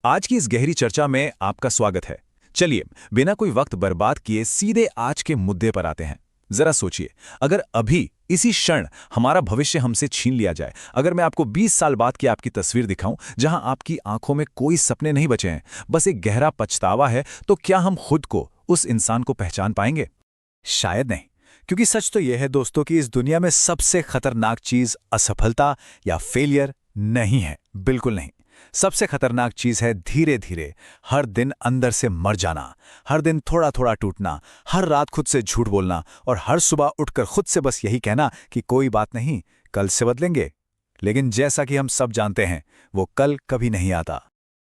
आज की इस गहरी चर्चा में आपका स्वागत है। चलिए, बिना कोई वक्त बर्बाद किए सीधे आज के मुद्दे पर आते हैं। जरा सोचिए, अगर अभी इसी क्षण हमारा भविष्य हमसे छीन लिया जाए, अगर मैं आपको 20 साल बाद की आपकी तस्वीर दिखाऊं जहां आपकी आंखों में कोई सपने नहीं बचे हैं, बस एक गहरा पछतावा है, तो क्या हम खुद को, उस इंसान को पहचान पाएंगे? शायद नहीं। क्योंकि सच तो यह है दोस्तों कि इस दुनिया में सबसे खतरनाक चीज असफलता या फेलियर नहीं है, बिल्कुल नहीं। सबसे खतरनाक चीज है धीरे धीरे, हर दिन अंदर से मर जाना, हर दिन थोड़ा थोड़ा टूटना, हर रात खुद से झूठ बोलना और हर सुबह उठकर खुद से बस यही कहना कि कोई बात नहीं, कल से बदलेंगे। लेकिन जैसा कि हम सब जानते हैं, वो कल कभी नहीं आता।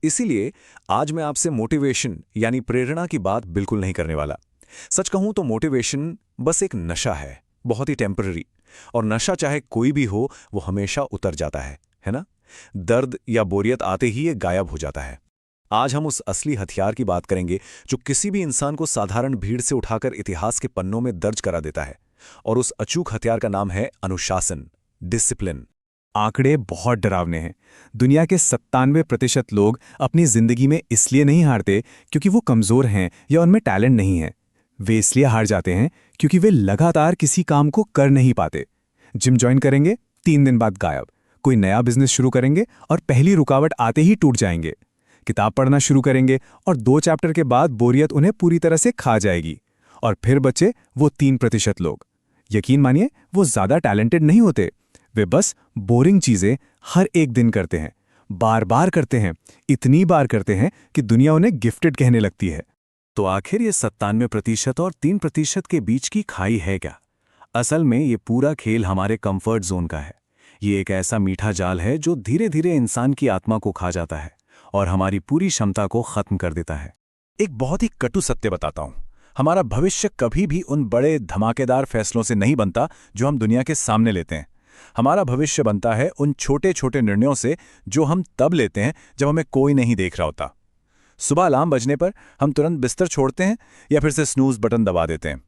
इसीलिए आज मैं आपसे मोटिवेशन यानी प्रेरणा की बात बिल्कुल नहीं करने वाला। सच कहूं तो मोटिवेशन बस एक नशा है, बहुत ही टेम्पररी। और नशा चाहे कोई भी हो, वो हमेशा उतर जाता है ना? दर्द या बोरियत आते ही ये गायब हो जाता है। आज हम उस असली हथियार की बात करेंगे जो किसी भी इंसान को साधारण भीड़ से उठाकर इतिहास के पन्नों में दर्ज करा देता है। और उस अचूक हथियार का नाम है अनुशासन, डिसिप्लिन। आंकड़े बहुत डरावने हैं। दुनिया के 97% लोग अपनी जिंदगी में इसलिए नहीं हारते क्योंकि वो कमजोर हैं या उनमें टैलेंट नहीं है। वे इसलिए हार जाते हैं क्योंकि वे लगातार किसी काम को कर नहीं पाते। जिम ज्वाइन करेंगे, 3 दिन बाद गायब। कोई नया बिजनेस शुरू करेंगे और पहली रुकावट आते ही टूट जाएंगे। किताब पढ़ना शुरू करेंगे और 2 चैप्टर के बाद बोरियत उन्हें पूरी तरह से खा जाएगी। और फिर बचे वो 3% लोग। यकीन मानिए, वो ज्यादा टैलेंटेड नहीं होते। वे बस बोरिंग चीजें हर एक दिन करते हैं, बार बार करते हैं, इतनी बार करते हैं कि दुनिया उन्हें गिफ्टेड कहने लगती है। तो आखिर ये 97% और 3% के बीच की खाई है क्या? असल में ये पूरा खेल हमारे कंफर्ट जोन का है। ये एक ऐसा मीठा जाल है जो धीरे धीरे इंसान की आत्मा को खा जाता है और हमारी पूरी क्षमता को खत्म कर देता है। एक बहुत ही कटु सत्य बताता हूं, हमारा भविष्य कभी भी उन बड़े धमाकेदार फैसलों से नहीं बनता जो हम दुनिया के सामने लेते हैं। हमारा भविष्य बनता है उन छोटे छोटे निर्णयों से जो हम तब लेते हैं जब हमें कोई नहीं देख रहा होता। सुबह अलार्म बजने पर हम तुरंत बिस्तर छोड़ते हैं या फिर से स्नूज बटन दबा देते हैं।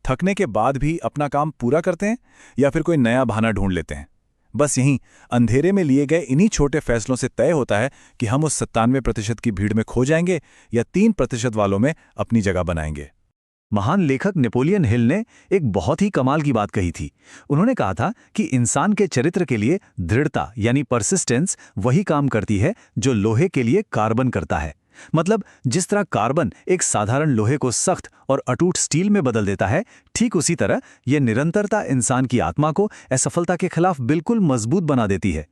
थकने के बाद भी अपना काम पूरा करते हैं या फिर कोई नया बहाना ढूंढ लेते हैं। बस यहीं अंधेरे में लिए गए इन्हीं छोटे फैसलों से तय होता है कि हम उस 97% की भीड़ में खो जाएंगे या 3% वालों में अपनी जगह बनाएंगे। महान लेखक नेपोलियन हिल ने एक बहुत ही कमाल की बात कही थी। उन्होंने कहा था कि इंसान के चरित्र के लिए दृढ़ता यानी परसिस्टेंस वही काम करती है जो लोहे के लिए कार्बन करता है। मतलब जिस तरह कार्बन एक साधारण लोहे को सख्त और अटूट स्टील में बदल देता है, ठीक उसी तरह यह निरंतरता इंसान की आत्मा को असफलता के खिलाफ बिल्कुल मजबूत बना देती है।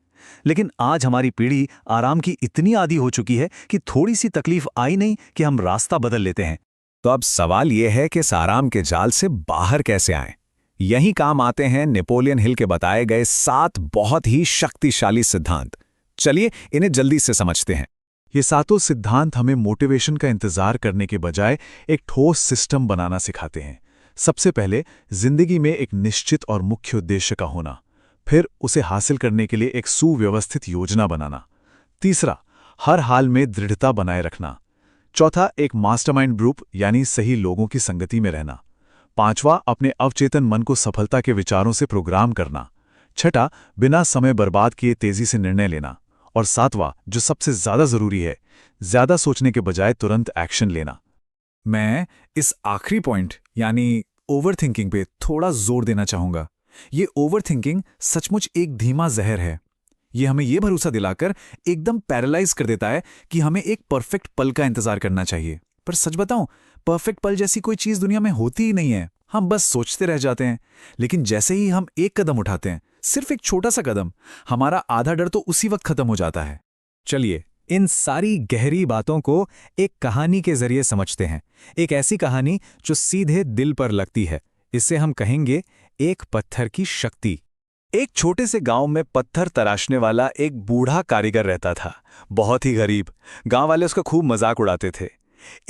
लेकिन आज हमारी पीढ़ी आराम की इतनी आदी हो चुकी है कि थोड़ी सी तकलीफ आई नहीं कि हम रास्ता बदल लेते हैं। तो अब सवाल यह है कि इस आराम के जाल से बाहर कैसे आएं? यही काम आते हैं नेपोलियन हिल के बताए गए 7 बहुत ही शक्तिशाली सिद्धांत। चलिए इन्हें जल्दी से समझते हैं। ये 7 सिद्धांत हमें मोटिवेशन का इंतजार करने के बजाय एक ठोस सिस्टम बनाना सिखाते हैं। सबसे पहले, जिंदगी में एक निश्चित और मुख्य उद्देश्य का होना। फिर उसे हासिल करने के लिए एक सुव्यवस्थित योजना बनाना। तीसरा, हर हाल में दृढ़ता बनाए रखना। चौथा, एक मास्टरमाइंड ग्रुप यानी सही लोगों की संगति में रहना। पांचवा, अपने अवचेतन मन को सफलता के विचारों से प्रोग्राम करना। छठा, बिना समय बर्बाद किए तेजी से निर्णय लेना। और सातवां, जो सबसे ज्यादा जरूरी है, ज्यादा सोचने के बजाय तुरंत एक्शन लेना। मैं इस आखिरी पॉइंट यानी ओवरथिंकिंग पे थोड़ा जोर देना चाहूंगा। ये ओवरथिंकिंग सचमुच एक धीमा जहर है। ये हमें ये भरोसा दिलाकर एकदम पैरालाइज कर देता है कि हमें एक परफेक्ट पल का इंतजार करना चाहिए। पर सच बताऊं, परफेक्ट पल जैसी कोई चीज दुनिया में होती ही नहीं है। हम बस सोचते रह जाते हैं। लेकिन जैसे ही हम एक कदम उठाते हैं, सिर्फ एक छोटा सा कदम, हमारा आधा डर तो उसी वक्त खत्म हो जाता है। चलिए इन सारी गहरी बातों को एक कहानी के जरिए समझते हैं। एक ऐसी कहानी जो सीधे दिल पर लगती है। इसे हम कहेंगे एक पत्थर की शक्ति। एक छोटे से गांव में पत्थर तराशने वाला एक बूढ़ा कारीगर रहता था। बहुत ही गरीब। गांव वाले उसका खूब मजाक उड़ाते थे।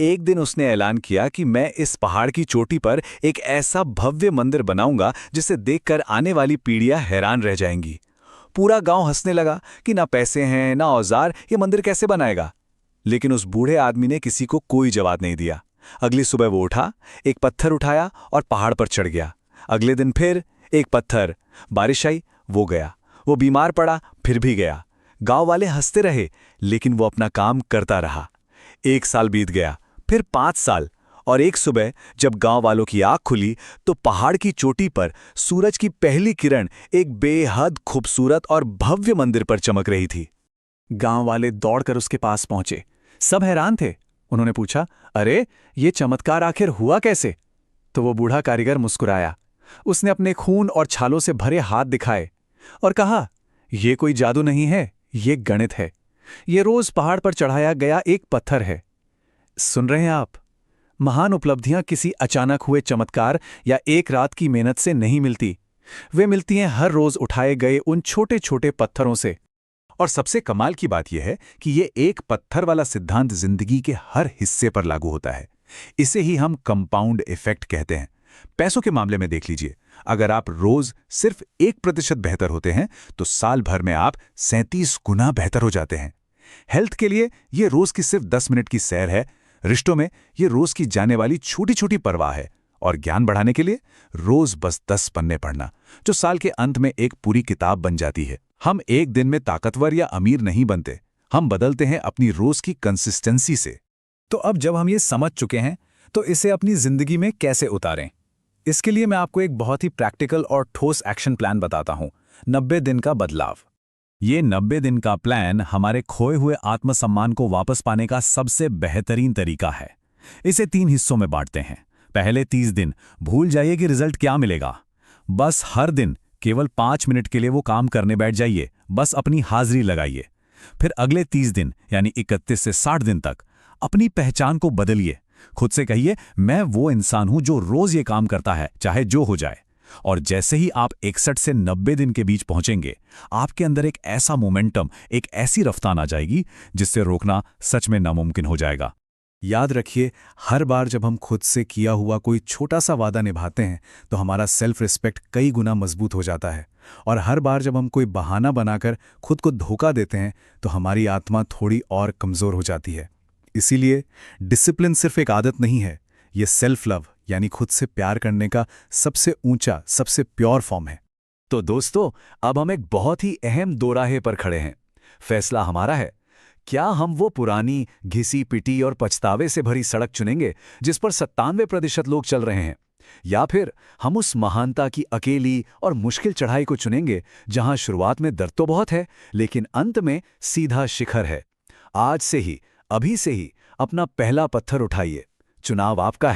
एक दिन उसने ऐलान किया कि मैं इस पहाड़ की चोटी पर एक ऐसा भव्य मंदिर बनाऊंगा जिसे देखकर आने वाली पीढ़ियां हैरान रह जाएंगी। पूरा गांव हंसने लगा कि ना पैसे हैं ना औजार, ये मंदिर कैसे बनाएगा। लेकिन उस बूढ़े आदमी ने किसी को कोई जवाब नहीं दिया। अगली सुबह वो उठा, एक पत्थर उठाया और पहाड़ पर चढ़ गया। अगले दिन फिर एक पत्थर। बारिश आई, वो गया। वो बीमार पड़ा, फिर भी गया। गांव वाले हंसते रहे, लेकिन वो अपना काम करता रहा। 1 साल बीत गया, फिर 5 साल, और एक सुबह जब गांव वालों की आंख खुली तो पहाड़ की चोटी पर सूरज की पहली किरण एक बेहद खूबसूरत और भव्य मंदिर पर चमक रही थी। गांव वाले दौड़कर उसके पास पहुंचे। सब हैरान थे। उन्होंने पूछा, अरे ये चमत्कार आखिर हुआ कैसे? तो वो बूढ़ा कारीगर मुस्कुराया। उसने अपने खून और छालों से भरे हाथ दिखाए और कहा, ये कोई जादू नहीं है, ये गणित है। ये रोज पहाड़ पर चढ़ाया गया एक पत्थर है। सुन रहे हैं आप? महान उपलब्धियां किसी अचानक हुए चमत्कार या एक रात की मेहनत से नहीं मिलती। वे मिलती हैं हर रोज उठाए गए उन छोटे छोटे पत्थरों से। और सबसे कमाल की बात यह है कि ये एक पत्थर वाला सिद्धांत जिंदगी के हर हिस्से पर लागू होता है। इसे ही हम कंपाउंड इफेक्ट कहते हैं। पैसों के मामले में देख लीजिए, अगर आप रोज सिर्फ 1% बेहतर होते हैं तो साल भर में आप 37 गुना बेहतर हो जाते हैं। हेल्थ के लिए ये रोज की सिर्फ 10 मिनट की सैर है। रिश्तों में ये रोज की जाने वाली छोटी छोटी परवाह है। और ज्ञान बढ़ाने के लिए रोज बस 10 पन्ने पढ़ना, जो साल के अंत में एक पूरी किताब बन जाती है। हम एक दिन में ताकतवर या अमीर नहीं बनते, हम बदलते हैं अपनी रोज की कंसिस्टेंसी से। तो अब जब हम ये समझ चुके हैं तो इसे अपनी जिंदगी में कैसे उतारें? इसके लिए मैं आपको एक बहुत ही प्रैक्टिकल और ठोस एक्शन प्लान बताता हूं, 90 दिन का बदलाव। ये 90 दिन का प्लान हमारे खोए हुए आत्मसम्मान को वापस पाने का सबसे बेहतरीन तरीका है। इसे 3 हिस्सों में बांटते हैं। पहले 30 दिन भूल जाइए कि रिजल्ट क्या मिलेगा। बस हर दिन केवल 5 मिनट के लिए वो काम करने बैठ जाइए, बस अपनी हाजिरी लगाइए। फिर अगले 30 दिन यानी 31 से 60 दिन तक अपनी पहचान को बदलिए। खुद से कहिए, मैं वो इंसान हूं जो रोज ये काम करता है, चाहे जो हो जाए। और जैसे ही आप 61 से 90 दिन के बीच पहुंचेंगे, आपके अंदर एक ऐसा मोमेंटम, एक ऐसी रफ्तार आ जाएगी जिससे रोकना सच में नामुमकिन हो जाएगा। याद रखिए, हर बार जब हम खुद से किया हुआ कोई छोटा सा वादा निभाते हैं तो हमारा सेल्फ रिस्पेक्ट कई गुना मजबूत हो जाता है। और हर बार जब हम कोई बहाना बनाकर खुद को धोखा देते हैं तो हमारी आत्मा थोड़ी और कमज़ोर हो जाती है। इसीलिए डिसिप्लिन सिर्फ एक आदत नहीं है, ये सेल्फ लव यानी खुद से प्यार करने का सबसे ऊंचा, सबसे प्योर फॉर्म है। तो दोस्तों, अब हम एक बहुत ही अहम दोराहे पर खड़े हैं। फैसला हमारा है। क्या हम वो पुरानी, घिसी पिटी और पछतावे से भरी सड़क चुनेंगे जिस पर 97% लोग चल रहे हैं, या फिर हम उस महानता की अकेली और मुश्किल चढ़ाई को चुनेंगे जहां शुरुआत में दर्द तो बहुत है लेकिन अंत में सीधा शिखर है? आज से ही, अभी से ही अपना पहला पत्थर उठाइए। चुनाव आपका है।